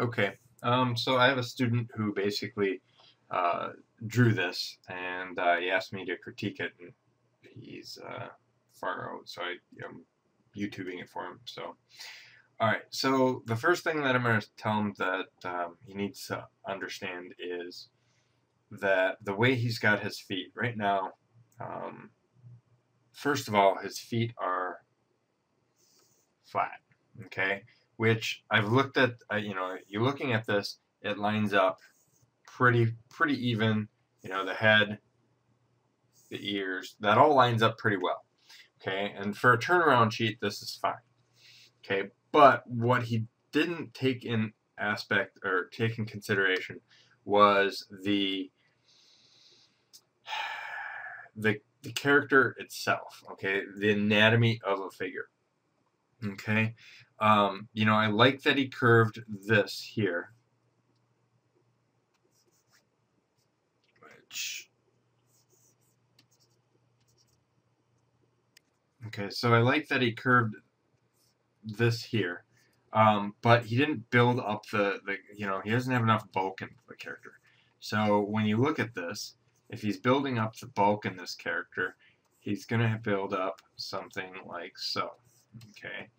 Okay, so I have a student who basically uh, drew this, and he asked me to critique it, and he's far out, so I'm YouTubing it for him. So, all right. So the first thing that I'm going to tell him that he needs to understand is that the way he's got his feet right now, um, first of all, his feet are flat. Okay, which I've looked at. You're looking at this, it lines up pretty even. The head, the ears, that all lines up pretty well. Okay, and for a turnaround sheet, this is fine. Okay, but what he didn't take in aspect or take in consideration was the character itself. Okay, the anatomy of a figure. Okay, I like that he curved this here, which okay, so I like that he curved this here. But he didn't build up he doesn't have enough bulk in the character. So when you look at this, if he's building up the bulk in this character, he's going to build up something like so. Okay.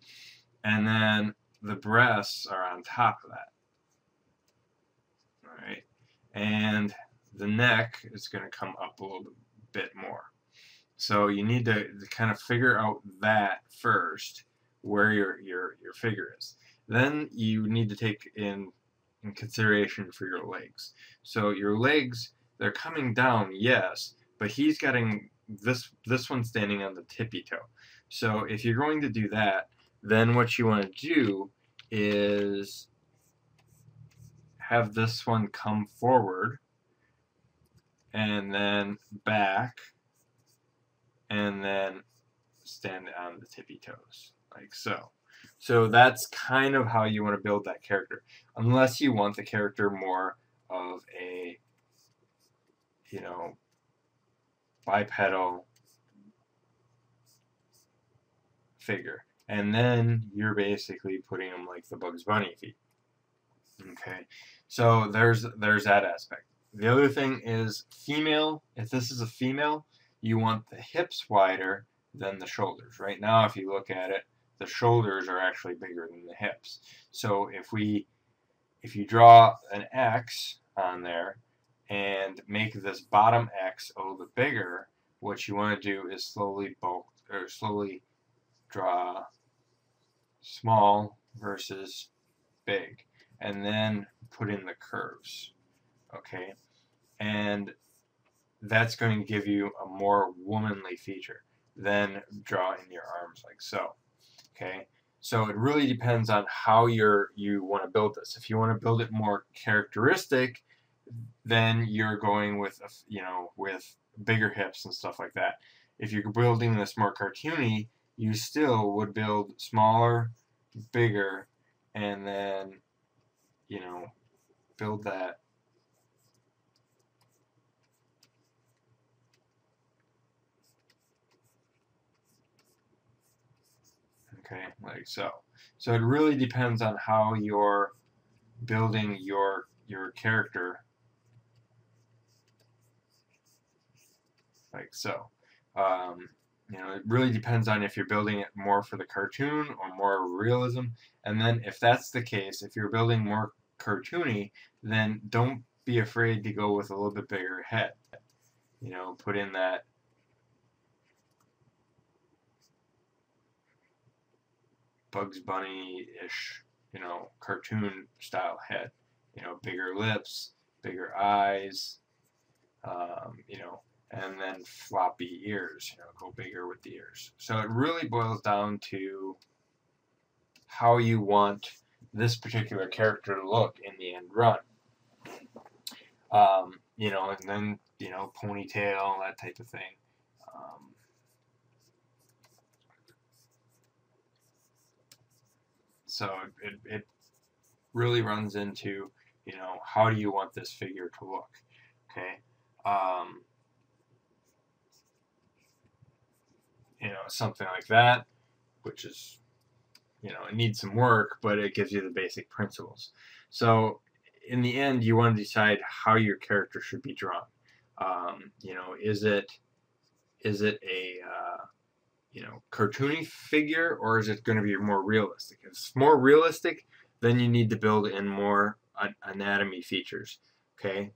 And then the breasts are on top of that. All right. And the neck is going to come up a little bit more. So you need to kind of figure out that first, where your figure is. Then you need to take in consideration for your legs. So your legs, they're coming down, yes, but he's getting this one standing on the tippy toe. So if you're going to do that, then what you want to do is have this one come forward and then back and then stand on the tippy toes, like so. So that's kind of how you want to build that character, unless you want the character more of a, bipedal figure. And then you're basically putting them like the Bugs Bunny feet. Okay, so there's that aspect. The other thing is female. If this is a female, you want the hips wider than the shoulders. Right now, if you look at it, the shoulders are actually bigger than the hips. So if you draw an X on there and make this bottom X a little bit bigger, what you want to do is slowly draw small versus big, and then put in the curves. Okay, and that's going to give you a more womanly feature. Then draw in your arms like so. Okay, so it really depends on how you want to build this. If you want to build it more characteristic, then you're going with with bigger hips and stuff like that. If you're building this more cartoony, you still would build smaller, bigger, and then build that. Okay, like so. So it really depends on how you're building your character, like so. It really depends on if you're building it more for the cartoon or more realism. And then if that's the case, if you're building more cartoony, then don't be afraid to go with a little bit bigger head. Put in that Bugs Bunny-ish, cartoon style head. Bigger lips, bigger eyes, and then floppy ears. Go bigger with the ears. So it really boils down to how you want this particular character to look in the end run. And then ponytail, that type of thing. So it really runs into how do you want this figure to look. Okay. Something like that, which is you know, it needs some work, but it gives you the basic principles. So in the end, you want to decide how your character should be drawn. You know, is it a you know, cartoony figure, or is it going to be more realistic? If it's more realistic, then you need to build in more anatomy features. Okay,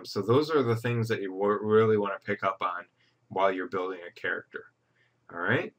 so those are the things that you really want to pick up on while you're building a character. All right.